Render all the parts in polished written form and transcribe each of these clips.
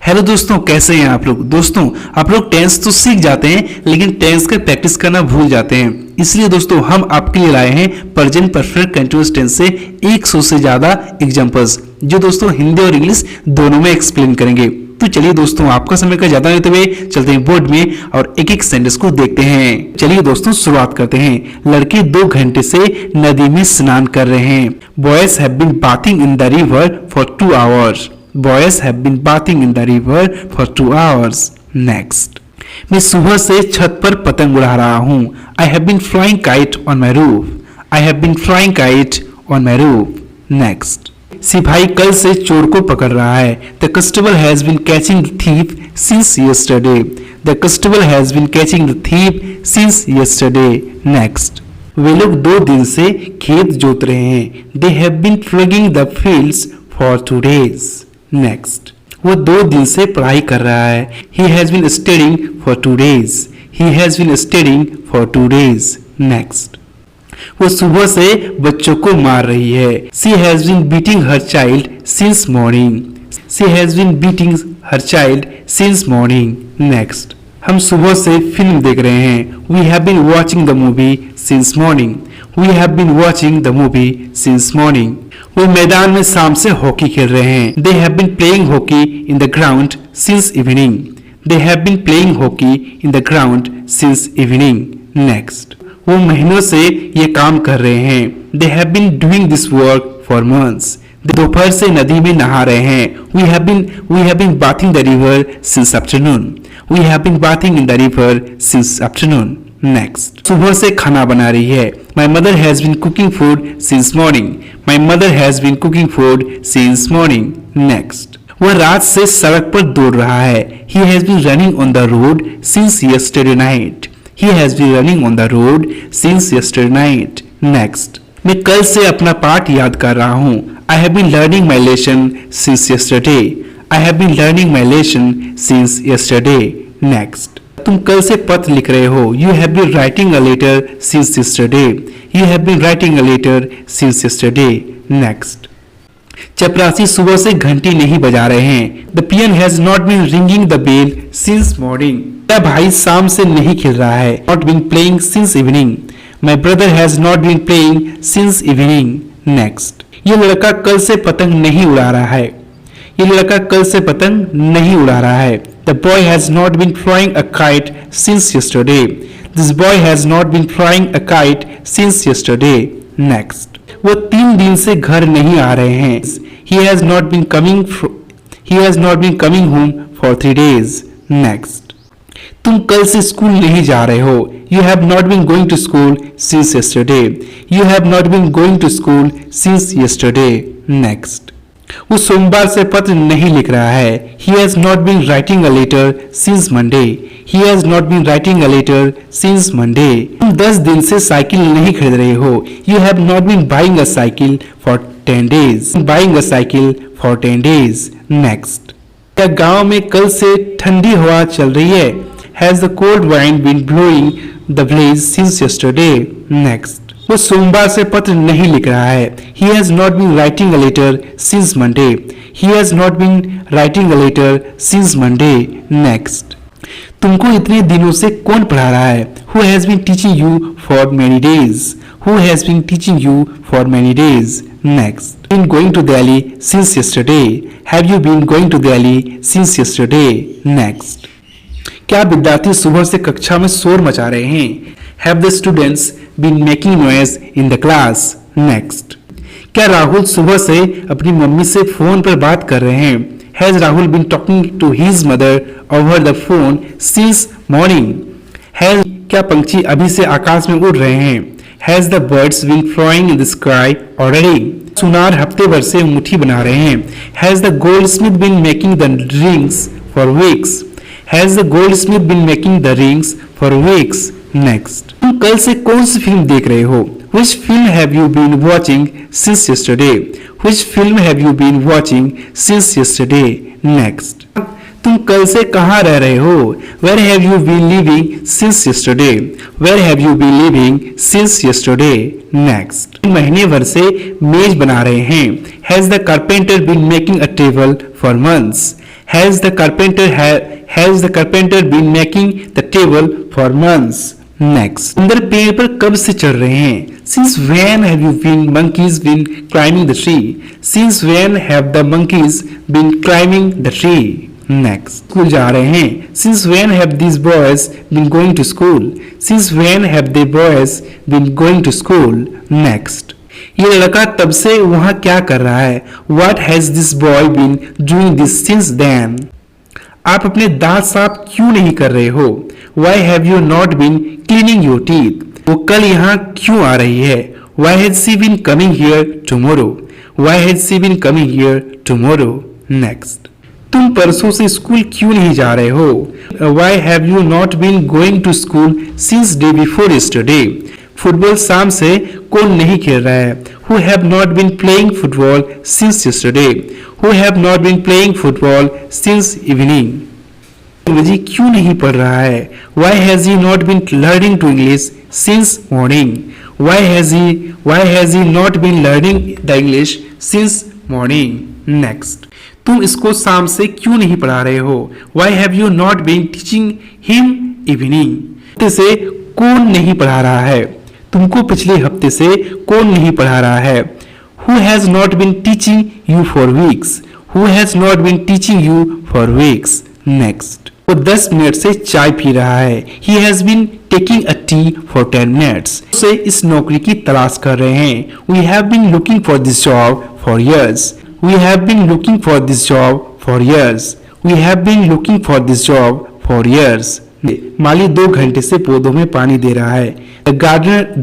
Hello दोस्तों, कैसे हैं आप लोग। दोस्तों, आप लोग टेंस तो सीख जाते हैं लेकिन टेंस का प्रैक्टिस करना भूल जाते हैं। इसलिए दोस्तों हम आपके लिए लाए हैं प्रेजेंट परफेक्ट कंटीन्यूअस टेंस से 100 से ज्यादा एग्जांपल्स, जो दोस्तों हिंदी और इंग्लिश दोनों में एक्सप्लेन करेंगे। तो चलिए दोस्तों, आपका समय का ज्यादा लेते हुए चलते हैं बोर्ड में और एक एक सेंटेंस को देखते हैं। चलिए दोस्तों शुरुआत करते हैं। लड़के 2 घंटे से नदी में स्नान कर रहे हैं। Boys have been bathing in the river for 2 hours. Boys have been bathing in the river for 2 hours. Next. मैं सुबह से छत पर पतंग उड़ा रहा हूँ। I have been flying kite on my roof. I have been flying kite on my roof. Next. सिपाही कल से चोर को पकड़ रहा है। The constable has been catching the thief since yesterday. The constable has been catching the thief since yesterday. Next. वे लोग 2 दिन से खेत जोत रहे हैं। They have been plugging the fields for 2 days. Next. वो 2 दिन से पढ़ाई कर रहा है। He has been studying for 2 days. He has been studying for 2 days. Next. वो सुबह से बच्चों को मार रही है। She has been beating her child since morning. She has been beating her child since morning. Next. हम सुबह से फिल्म देख रहे हैं। We have been watching the movie since morning. We have been watching the movie since morning. वो मैदान में शाम से हॉकी खेल रहे हैं। They have been playing hockey in the ground since evening. They have been playing hockey in the ground since evening. Next. वो महीनों से ये काम कर रहे हैं। They have been doing this work for months. दोपहर से नदी में नहा रहे हैं। We have been bathing the river since afternoon. We have been bathing in the river since afternoon. Next. सुबह से खाना बना रही है। My mother has been cooking food since morning. My mother has been cooking food since morning. Next. वह रात से सड़क पर दौड़ रहा है। He has been running on the road since yesterday night. He has been running on the road since yesterday night. Next. मैं कल से अपना पाठ याद कर रहा हूँ। I have been learning my lesson since yesterday. I have been learning my lesson since yesterday. Next. तुम कल से पत्र लिख रहे हो। You have been writing a letter since yesterday. You have been writing a letter since yesterday. Next. चपरासी सुबह से घंटी नहीं बजा रहे हैं। The peon has not been ringing the bell since morning. मेरा भाई शाम से नहीं खेल रहा है। Not been playing since evening. My brother has not been playing since evening. Next. ये लड़का कल से पतंग नहीं उड़ा रहा है। ये लड़का कल से पतंग नहीं उड़ा रहा है। The boy has not been flying a kite since yesterday. This boy has not been flying a kite since yesterday. Next. वो 3 दिन से घर नहीं आ रहे हैं। He has not been coming home for 3 days. Next. तुम कल से स्कूल नहीं जा रहे हो। You have not been going to school since yesterday. You have not been going to school since yesterday. Next. वो सोमवार से पत्र नहीं लिख रहा है। He has not been writing a letter since Monday. He has not been writing a letter since Monday. तुम 10 दिन से साइकिल नहीं खरीद रहे हो। You have not been buying a cycle for 10 days. Buying a cycle for 10 days. Next. क्या गांव में कल से ठंडी हवा चल रही है? Has the cold wind been blowing the village since yesterday? Next. वो सोमवार से पत्र नहीं लिख रहा है। He has not been writing a letter since Monday. He has not been writing a letter since Monday. Next. तुमको इतने दिनों से कौन पढ़ा रहा है? Who has been teaching you for many days? Who has been teaching you for many days? Next. Been going to Delhi since yesterday. Have you been going to Delhi since yesterday? Next. क्या विद्यार्थी सुबह से कक्षा में शोर मचा रहे हैं? Have the students been making noise in the class? Next. क्या राहुल सुबह से अपनी मम्मी से फोन पर बात कर रहे हैं? Has Rahul been talking to his mother over the phone since morning? क्या पंछी अभी से आकाश में उड़ रहे हैं? Has the birds been flying in the sky already? सुनार हफ्ते भर से मुट्ठी बना रहे हैं। Has the goldsmith been making the rings for weeks? Has the goldsmith been making the rings for weeks? Next. तुम कल से कौन सी फिल्म देख रहे हो? Which film have you been watching since yesterday? Which film have you been watching since yesterday? Next. तुम कल से कहाँ रह रहे हो? Where have you been living since yesterday? Where have you been living since yesterday? Next. महीने भर से मेज बना रहे हैं। Has the carpenter been making a table for months? Has the carpenter been making the table for months? Next. बंदर पेड़ पर कब से चढ़ रहे हैं? Since when have monkeys been climbing the tree? Since when have the monkeys been climbing the tree? Next. School जा रहे हैं. Since when have these boys been going to school? Since when have the boys been going to school? Next. ये लड़का तब से वहां क्या कर रहा है? What has this boy been doing this since then? आप अपने दांत साफ क्यों नहीं कर रहे हो? Why have you not been cleaning your teeth? वो कल यहाँ क्यों आ रही है? Why has she been coming here tomorrow? Why has she been coming here tomorrow? Next. तुम परसों से स्कूल क्यों नहीं जा रहे हो? Why have you not been going to school since day before yesterday? Football शाम से कौन नहीं खेल रहा है? Who have not been playing football since yesterday? Who have not been playing football since evening? अंग्रेजी क्यों नहीं पढ़ रहा है? Why has he not been learning to English since morning? Why has he not been learning the English since morning? Next. तुम इसको शाम से क्यों नहीं पढ़ा रहे हो? Why have you not been teaching him evening? हफ्ते से कौन नहीं पढ़ा रहा है? तुमको पिछले हफ्ते से कौन नहीं पढ़ा रहा है? Who has not been teaching you for weeks? Who has not been teaching you for weeks? Next. वो 10 मिनट से चाय पी रहा है. He has been taking a tea for 10 minutes. उसे इस नौकरी की तलाश कर रहे हैं. We have been looking for this job for years. We have been looking for this job for years. We have been looking for this job for years. माली 2 घंटे से पौधों में पानी दे रहा है. The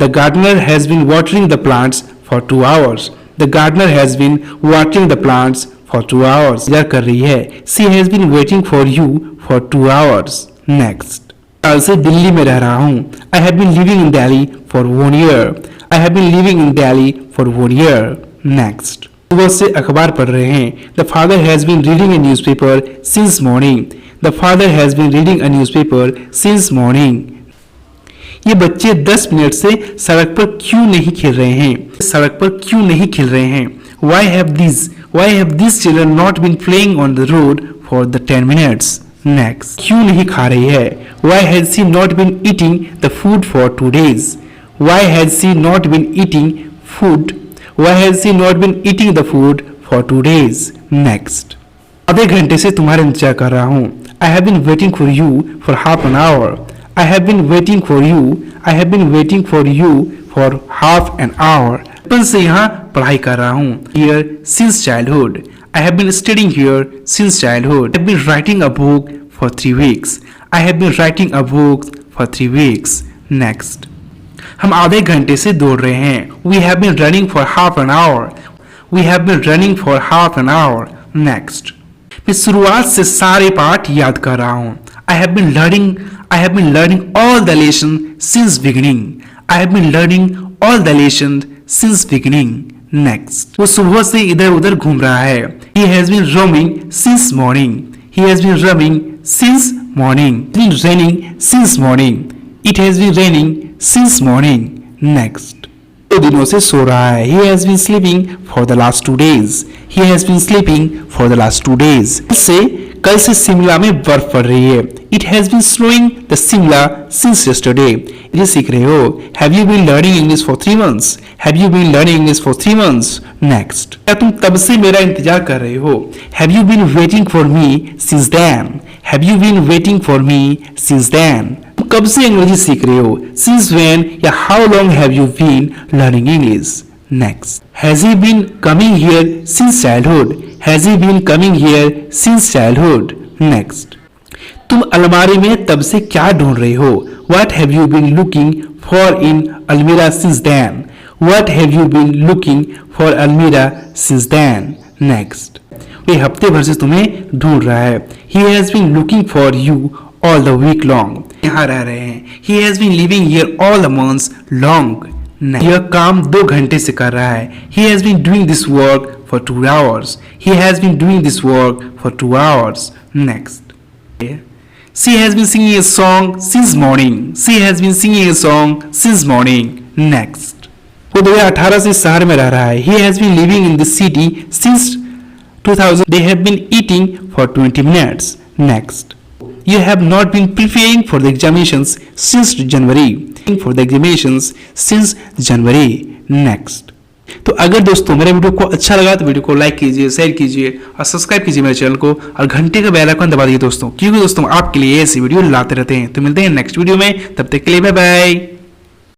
gardener has been watering the plants for 2 hours. The gardener has been watering the plants for 2 hours. इंतजार कर रही है. She has been waiting for you for 2 hours. Next. साल से दिल्ली में रह रहा हूँ. I have been living in Delhi for 1 year. I have been living in Delhi for 1 year. Next. सुबह से अखबार पढ़ रहे हैं. The father has been reading a newspaper since morning. The father has been reading a newspaper since morning. ये बच्चे 10 minute से सड़क पर क्यों नहीं खेल रहे हैं? सड़क पर क्यों नहीं खेल रहे हैं? Why have these children not been playing on the road for the 10 minutes? Next. क्यों नहीं खा रही है? Why has she not been eating the food for 2 days? Why has she not been eating food? Why has she not been eating the food for 2 days? Next. आधे घंटे से तुम्हारा इंतजार कर रहा हूँ. I have been waiting for you for half an hour. I have been waiting for you. I have been waiting for you for half an hour. बचपन से यहाँ पढ़ाई कर रहा हूँ. Here since childhood. I have been studying here since childhood. I have been writing a book for 3 weeks. I have been writing a book for 3 weeks. Next. हम आधे घंटे से दौड़ रहे हैं. We have been running for half an hour. We have been running for half an hour. Next. मैं शुरुआत से सारे पाठ याद कर रहा हूँ. I have been learning all the lessons since beginning. I have been learning all the lessons since beginning. Next. वो सुबह से इधर उधर घूम रहा है. He has been roaming since morning. He has been roaming since morning. It has been raining since morning. It has been raining since morning. Next. 2 दिनों से सो रहा है. He has been sleeping for the last 2 days. He has been sleeping for the last 2 days. कल से शिमला में बर्फ पड़ रही है. It has been snowing the Shimla since yesterday. ये सीख रहे हो. Have you been learning English for 3 months? Have you been learning English for 3 months? Next. क्या तुम तब से मेरा इंतजार कर रहे हो? Have you been waiting for me since then? Have you been waiting for me since then? तुम कब से अंग्रेजी सीख रहे हो? Since when या how long have you been learning English? Next. Has he been coming here since childhood? Has he been coming here since childhood? Next. तुम अलमारी में तब से क्या ढूंढ रहे हो? What have you been looking for in Almira since then? What have you been looking for Almira since then? Next. वे हफ्ते भर से तुम्हें ढूंढ रहा है. He has been looking for you all the week long. यहाँ रह रहे हैं. He has been living here all the months long. यह काम 2 घंटे से कर रहा है. He has been doing this work for 2 hours. He has been doing this work for 2 hours. Next. She has been singing a song since morning. She has been singing a song since morning. Next. वो 2018 से शहर में रह रहा है. He has been living in the city since 2000 they have been eating for 20 minutes. Next, you have not been preparing for the examinations since January. For the examinations since January. Next. तो अगर दोस्तों मेरे video को अच्छा लगा तो video को like कीजिए, शेयर कीजिए और सब्सक्राइब कीजिए मेरे चैनल को और घंटे का बेल आइकन दबा दीजिए दोस्तों, क्योंकि दोस्तों आपके लिए ऐसी वीडियो लाते रहते हैं। तो मिलते हैं नेक्स्ट वीडियो में, तब तक के लिए बाय बाय।